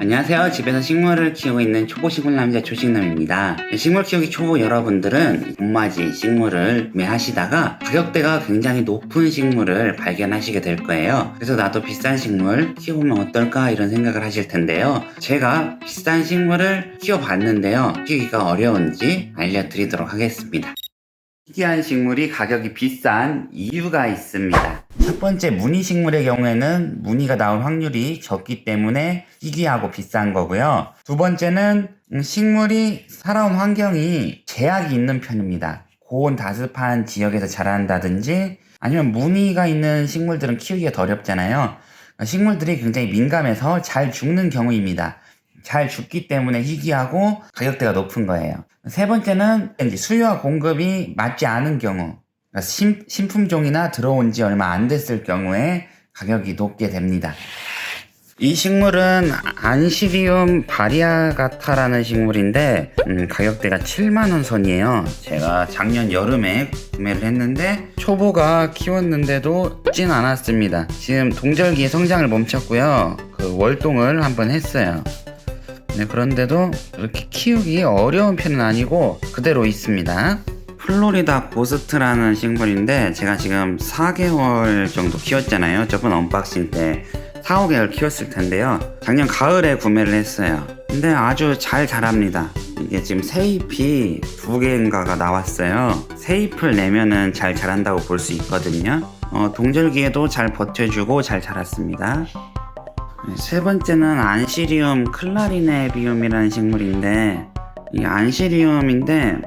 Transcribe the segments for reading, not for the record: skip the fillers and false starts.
안녕하세요. 집에서 식물을 키우고 있는 초보 식물 남자 초식남입니다. 식물 키우기 초보 여러분들은 봄맞이 식물을 구매하시다가 가격대가 굉장히 높은 식물을 발견하시게 될 거예요. 그래서 나도 비싼 식물 키우면 어떨까 이런 생각을 하실 텐데요. 제가 비싼 식물을 키워봤는데요. 키우기가 어려운지 알려드리도록 하겠습니다. 희귀한 식물이 가격이 비싼 이유가 있습니다. 첫 번째, 무늬 식물의 경우에는 무늬가 나올 확률이 적기 때문에 희귀하고 비싼 거고요. 두 번째는 식물이 살아온 환경이 제약이 있는 편입니다. 고온 다습한 지역에서 자란다든지 아니면 무늬가 있는 식물들은 키우기가 더 어렵잖아요. 식물들이 굉장히 민감해서 잘 죽는 경우입니다. 잘 죽기 때문에 희귀하고 가격대가 높은 거예요. 세 번째는 수요와 공급이 맞지 않은 경우, 신품종이나 들어온 지 얼마 안 됐을 경우에 가격이 높게 됩니다. 이 식물은 안시리움 바리아가타라는 식물인데 가격대가 7만원 선이에요. 제가 작년 여름에 구매를 했는데 초보가 키웠는데도 쉽진 않았습니다. 지금 동절기에 성장을 멈췄고요. 월동을 한번 했어요. 그런데도 이렇게 키우기 어려운 편은 아니고 그대로 있습니다. 플로리다 고스트라는 식물인데 제가 지금 4개월 정도 키웠잖아요. 저번 언박싱 때 4, 5개월 키웠을 텐데요. 작년 가을에 구매를 했어요. 근데 아주 잘 자랍니다. 이게 지금 새잎이 2개인가가 나왔어요. 새잎을 내면은 잘 자란다고 볼 수 있거든요. 동절기에도 잘 버텨주고 잘 자랐습니다. 세 번째는 안시리움 클라리네비움이라는 식물인데 이 안시리움인데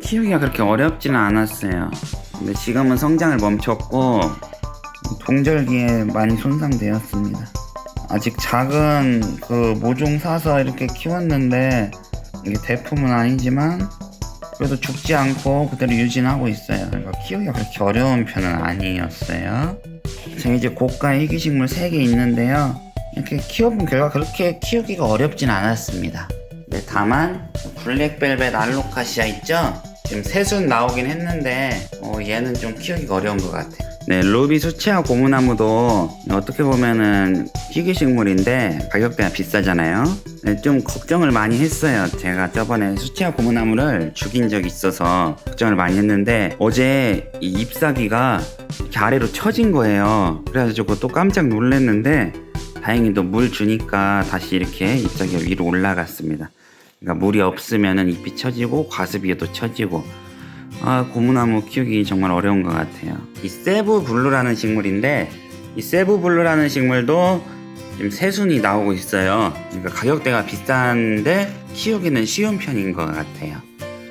키우기가 그렇게 어렵지는 않았어요. 근데 지금은 성장을 멈췄고 동절기에 많이 손상되었습니다. 아직 작은 모종 사서 이렇게 키웠는데 이게 대품은 아니지만 그래도 죽지 않고 그대로 유지하고 있어요. 그러니까 키우기가 그렇게 어려운 편은 아니었어요. 제가 이제 고가 희귀식물 3개 있는데요. 이렇게 키워본 결과 그렇게 키우기가 어렵진 않았습니다. 다만 블랙벨벳 알로카시아 있죠? 지금 새순 나오긴 했는데 얘는 좀 키우기가 어려운 것 같아요. 루비 수채화 고무나무도 어떻게 보면은 희귀식물인데 가격대가 비싸잖아요. 좀 걱정을 많이 했어요. 제가 저번에 수채화 고무나무를 죽인 적이 있어서 걱정을 많이 했는데 어제 이 잎사귀가 이렇게 아래로 처진 거예요. 그래가지고 또 깜짝 놀랐는데 다행히도 물 주니까 다시 이렇게 잎사귀가 위로 올라갔습니다. 그러니까 물이 없으면은 잎이 처지고 과습위에도 처지고 고무나무 키우기 정말 어려운 것 같아요. 이 세부블루라는 식물인데 이 세부블루라는 식물도 지금 새순이 나오고 있어요. 그러니까 가격대가 비싼데 키우기는 쉬운 편인 것 같아요.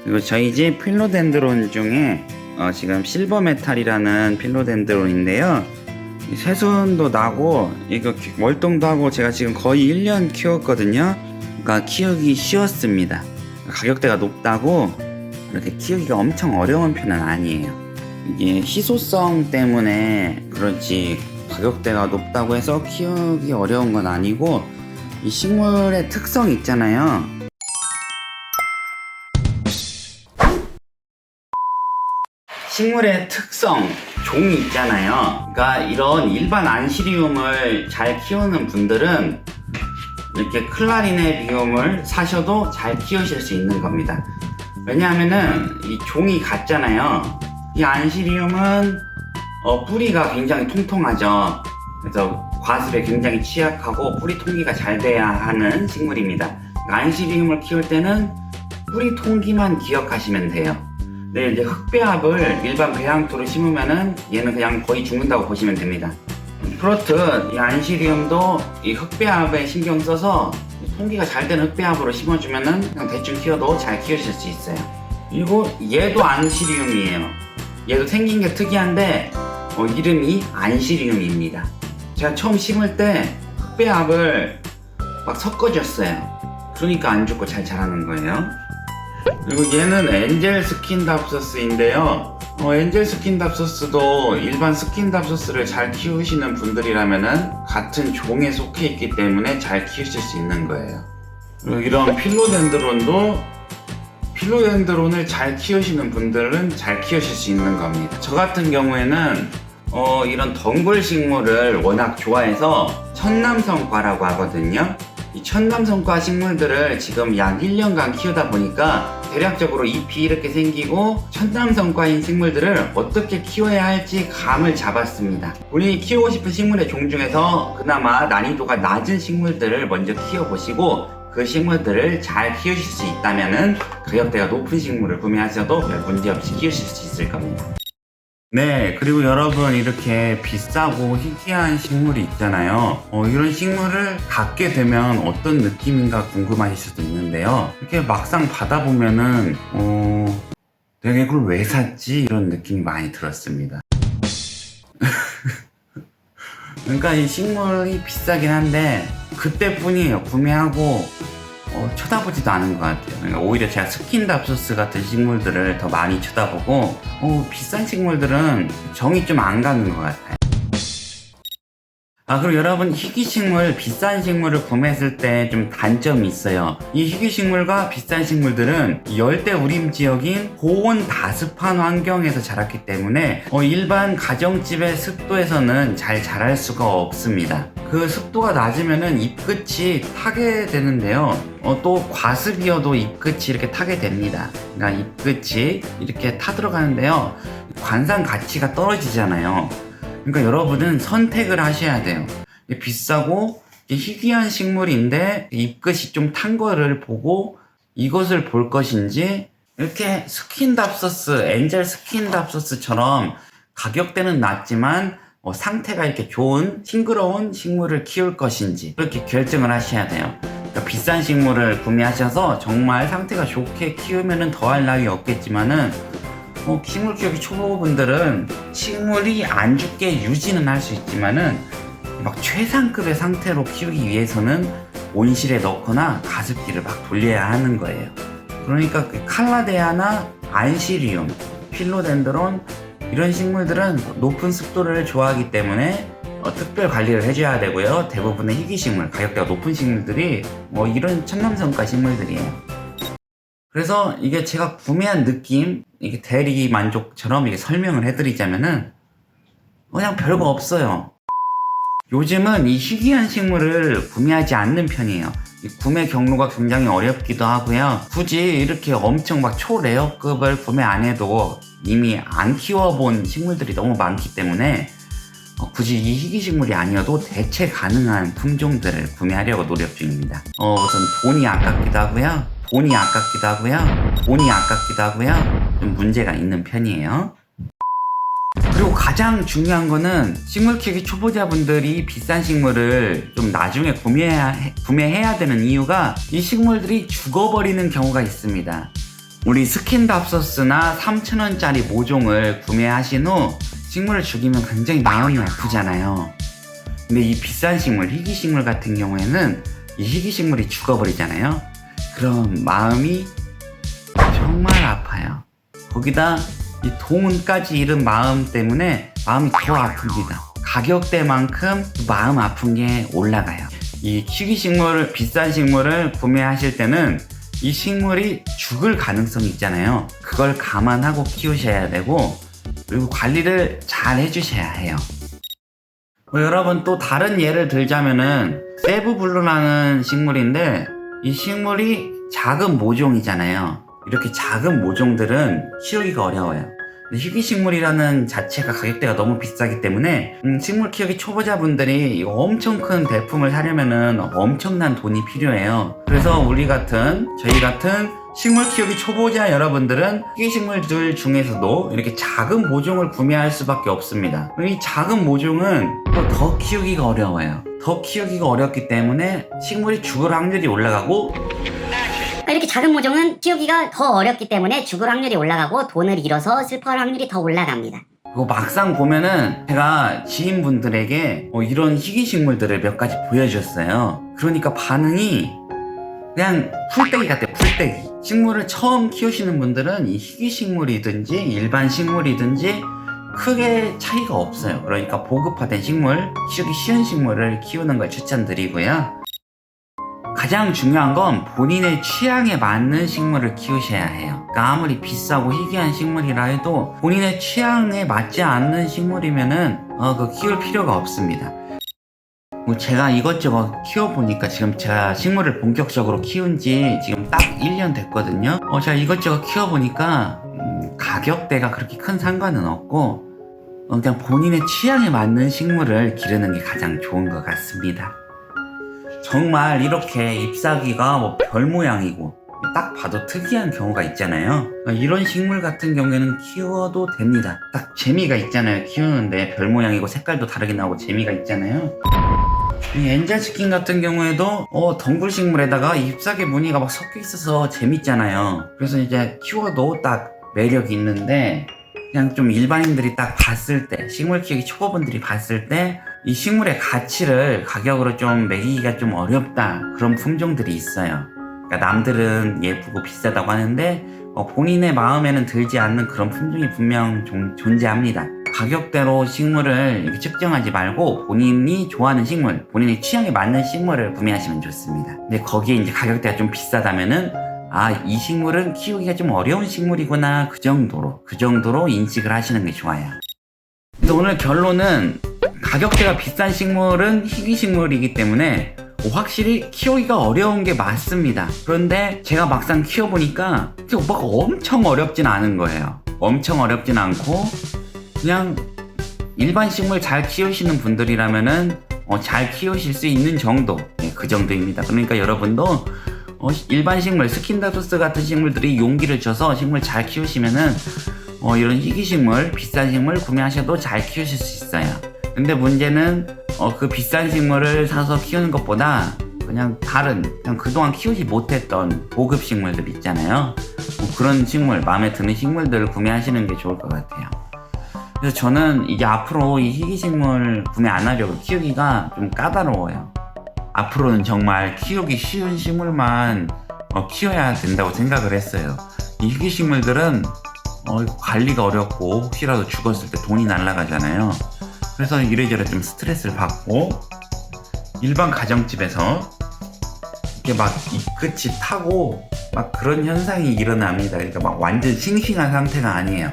그리고 저희 집 필로덴드론 중에 지금 실버메탈이라는 필로덴드론인데요. 새순도 나고 이거 월동도 하고 제가 지금 거의 1년 키웠거든요. 그러니까 키우기 쉬웠습니다. 가격대가 높다고 이렇게 키우기가 엄청 어려운 편은 아니에요. 이게 희소성 때문에 그렇지 가격대가 높다고 해서 키우기 어려운 건 아니고 이 식물의 특성 있잖아요. 식물의 특성, 종이 있잖아요. 그러니까 이런 일반 안시리움을 잘 키우는 분들은 이렇게 클라리네비움을 사셔도 잘 키우실 수 있는 겁니다. 왜냐하면은 이 종이 같잖아요. 이 안시리움은 뿌리가 굉장히 통통하죠. 그래서 과습에 굉장히 취약하고 뿌리 통기가 잘 돼야 하는 식물입니다. 안시리움을 키울 때는 뿌리 통기만 기억하시면 돼요. 근데 이제 흙배합을 일반 배양토로 심으면은 얘는 그냥 거의 죽는다고 보시면 됩니다. 그렇듯 이 안시리움도 이 흙배합에 신경 써서 통기가 잘 되는 흙배합으로 심어주면은 그냥 대충 키워도 잘 키우실 수 있어요. 그리고 얘도 안시리움이에요. 얘도 생긴 게 특이한데 이름이 안시리움입니다. 제가 처음 심을 때 흙배합을 막 섞어줬어요. 그러니까 안 죽고 잘 자라는 거예요. 그리고 얘는 엔젤 스킨답소스인데요. 엔젤 스킨답소스도 일반 스킨답소스를 잘 키우시는 분들이라면은 같은 종에 속해 있기 때문에 잘 키우실 수 있는 거예요. 그리고 이런 필로덴드론을 잘 키우시는 분들은 잘 키우실 수 있는 겁니다. 저 같은 경우에는 이런 덩굴 식물을 워낙 좋아해서 천남성과라고 하거든요. 이 천남성과 식물들을 지금 약 1년간 키우다 보니까 대략적으로 잎이 이렇게 생기고 천남성과인 식물들을 어떻게 키워야 할지 감을 잡았습니다. 본인이 키우고 싶은 식물의 종 중에서 그나마 난이도가 낮은 식물들을 먼저 키워보시고 그 식물들을 잘 키우실 수 있다면 가격대가 높은 식물을 구매하셔도 별 문제없이 키우실 수 있을 겁니다. 네, 그리고 여러분 이렇게 비싸고 희귀한 식물이 있잖아요. 이런 식물을 갖게 되면 어떤 느낌인가 궁금하실 수도 있는데요. 이렇게 막상 받아보면은 내가 이걸 왜 샀지? 이런 느낌이 많이 들었습니다. 그러니까 이 식물이 비싸긴 한데 그때뿐이에요. 구매하고 쳐다보지도 않은 것 같아요. 그러니까 오히려 제가 스킨답소스 같은 식물들을 더 많이 쳐다보고 비싼 식물들은 정이 좀 안 가는 것 같아요. 그리고 여러분 희귀식물, 비싼 식물을 구매했을 때 좀 단점이 있어요. 이 희귀식물과 비싼 식물들은 열대우림 지역인 고온 다습한 환경에서 자랐기 때문에 일반 가정집의 습도에서는 잘 자랄 수가 없습니다. 그 습도가 낮으면은 잎끝이 타게 되는데요. 또 과습이어도 잎끝이 이렇게 타게 됩니다. 그러니까 잎끝이 이렇게 타들어가는데요. 관상 가치가 떨어지잖아요. 그러니까 여러분은 선택을 하셔야 돼요. 비싸고 희귀한 식물인데 잎끝이 좀 탄 거를 보고 이것을 볼 것인지, 이렇게 스킨답소스, 엔젤 스킨답소스처럼 가격대는 낮지만 상태가 이렇게 좋은 싱그러운 식물을 키울 것인지 그렇게 결정을 하셔야 돼요. 그러니까 비싼 식물을 구매하셔서 정말 상태가 좋게 키우면 더할 나위 없겠지만은 식물 키우기 초보분들은 식물이 안 죽게 유지는 할 수 있지만은 막 최상급의 상태로 키우기 위해서는 온실에 넣거나 가습기를 막 돌려야 하는 거예요. 그러니까 칼라데아나 안시리움, 필로덴드론 이런 식물들은 높은 습도를 좋아하기 때문에 특별 관리를 해줘야 되고요. 대부분의 희귀식물, 가격대가 높은 식물들이 이런 천남성과 식물들이에요. 그래서 이게 제가 구매한 느낌, 이게 대리 만족처럼 이게 설명을 해드리자면은 그냥 별거 없어요. 요즘은 이 희귀한 식물을 구매하지 않는 편이에요. 이 구매 경로가 굉장히 어렵기도 하고요. 굳이 이렇게 엄청 막 초레어급을 구매 안 해도 이미 안 키워본 식물들이 너무 많기 때문에 굳이 이 희귀식물이 아니어도 대체 가능한 품종들을 구매하려고 노력 중입니다. 우선 돈이 아깝기도 하고요. 좀 문제가 있는 편이에요. 그리고 가장 중요한 거는 식물 키우기 초보자분들이 비싼 식물을 좀 나중에 구매해야 되는 이유가 이 식물들이 죽어버리는 경우가 있습니다. 우리 스킨답소스나 3,000원짜리 모종을 구매하신 후 식물을 죽이면 굉장히 마음이 아프잖아요. 근데 이 비싼 식물, 희귀식물 같은 경우에는 이 희귀식물이 죽어버리잖아요. 그럼 마음이 정말 아파요. 거기다 이 돈까지 잃은 마음 때문에 마음이 더 아픕니다. 가격대만큼 마음 아픈 게 올라가요. 이 희귀식물, 비싼 식물을 구매하실 때는 이 식물이 죽을 가능성이 있잖아요. 그걸 감안하고 키우셔야 되고, 그리고 관리를 잘 해주셔야 해요. 여러분 또 다른 예를 들자면은 세브블루라는 식물인데, 이 식물이 작은 모종이잖아요. 이렇게 작은 모종들은 키우기가 어려워요. 희귀식물이라는 자체가 가격대가 너무 비싸기 때문에 식물 키우기 초보자분들이 엄청 큰 대품을 사려면은 엄청난 돈이 필요해요. 그래서 저희 같은 식물 키우기 초보자 여러분들은 희귀식물들 중에서도 이렇게 작은 모종을 구매할 수밖에 없습니다. 이 작은 모종은 또 더 키우기가 어려워요. 더 키우기가 어렵기 때문에 식물이 죽을 확률이 올라가고, 이렇게 작은 모종은 키우기가 더 어렵기 때문에 죽을 확률이 올라가고 돈을 잃어서 슬퍼할 확률이 더 올라갑니다. 그리고 막상 보면은 제가 지인분들에게 이런 희귀식물들을 몇 가지 보여줬어요. 그러니까 반응이 그냥 풀떼기 같아요. 풀떼기. 식물을 처음 키우시는 분들은 이 희귀식물이든지 일반 식물이든지 크게 차이가 없어요. 그러니까 보급화된 식물, 키우기 쉬운 식물을 키우는 걸 추천드리고요. 가장 중요한 건 본인의 취향에 맞는 식물을 키우셔야 해요. 그러니까 아무리 비싸고 희귀한 식물이라 해도 본인의 취향에 맞지 않는 식물이면은 키울 필요가 없습니다. 뭐 제가 이것저것 키워보니까 지금 제가 식물을 본격적으로 키운 지 지금 딱 1년 됐거든요. 제가 이것저것 키워보니까 가격대가 그렇게 큰 상관은 없고 그냥 본인의 취향에 맞는 식물을 기르는 게 가장 좋은 것 같습니다. 정말 이렇게 잎사귀가 뭐 별 모양이고 딱 봐도 특이한 경우가 있잖아요. 이런 식물 같은 경우에는 키워도 됩니다. 딱 재미가 있잖아요. 키우는데 별 모양이고 색깔도 다르게 나오고 재미가 있잖아요. 이 엔젤스킨 같은 경우에도 덩굴 식물에다가 잎사귀 무늬가 막 섞여 있어서 재밌잖아요. 그래서 이제 키워도 딱 매력이 있는데 그냥 좀 일반인들이 딱 봤을 때, 식물 키우기 초보분들이 봤을 때 이 식물의 가치를 가격으로 좀 매기기가 좀 어렵다, 그런 품종들이 있어요. 그러니까 남들은 예쁘고 비싸다고 하는데 본인의 마음에는 들지 않는 그런 품종이 분명 존재합니다. 가격대로 식물을 이렇게 측정하지 말고 본인이 좋아하는 식물, 본인의 취향에 맞는 식물을 구매하시면 좋습니다. 근데 거기에 이제 가격대가 좀 비싸다면은 이 식물은 키우기가 좀 어려운 식물이구나, 그 정도로 인식을 하시는 게 좋아요. 근데 오늘 결론은 가격대가 비싼 식물은 희귀식물이기 때문에 확실히 키우기가 어려운 게 맞습니다. 그런데 제가 막상 키워보니까 막 엄청 어렵진 않은 거예요. 엄청 어렵진 않고 그냥 일반 식물 잘 키우시는 분들이라면은 잘 키우실 수 있는 정도, 그 정도입니다. 그러니까 여러분도 일반 식물, 스킨다토스 같은 식물들이 용기를 줘서 식물 잘 키우시면은 이런 희귀식물, 비싼 식물 구매하셔도 잘 키우실 수 있어요. 근데 문제는 그 비싼 식물을 사서 키우는 것보다 그냥 그동안 키우지 못했던 고급 식물들 있잖아요. 그런 식물, 마음에 드는 식물들을 구매하시는 게 좋을 것 같아요. 그래서 저는 이제 앞으로 이 희귀식물 구매 안 하려고, 키우기가 좀 까다로워요. 앞으로는 정말 키우기 쉬운 식물만 키워야 된다고 생각을 했어요. 이 희귀식물들은 관리가 어렵고 혹시라도 죽었을 때 돈이 날아가잖아요. 그래서 이래저래 좀 스트레스를 받고 일반 가정집에서 이렇게 막 잎끝이 타고 막 그런 현상이 일어납니다. 그러니까 막 완전 싱싱한 상태가 아니에요.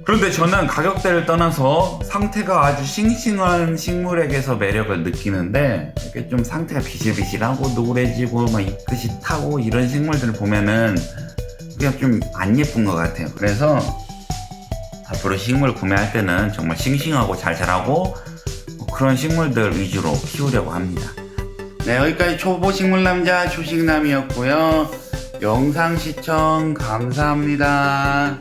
그런데 저는 가격대를 떠나서 상태가 아주 싱싱한 식물에게서 매력을 느끼는데, 이렇게 좀 상태가 비실비실하고 노래지고 막 잎끝이 타고 이런 식물들을 보면은 그냥 좀 안 예쁜 것 같아요. 그래서 앞으로 식물 구매할 때는 정말 싱싱하고 잘 자라고 그런 식물들 위주로 키우려고 합니다. 네, 여기까지 초보 식물남자 조식남이었고요. 영상 시청 감사합니다.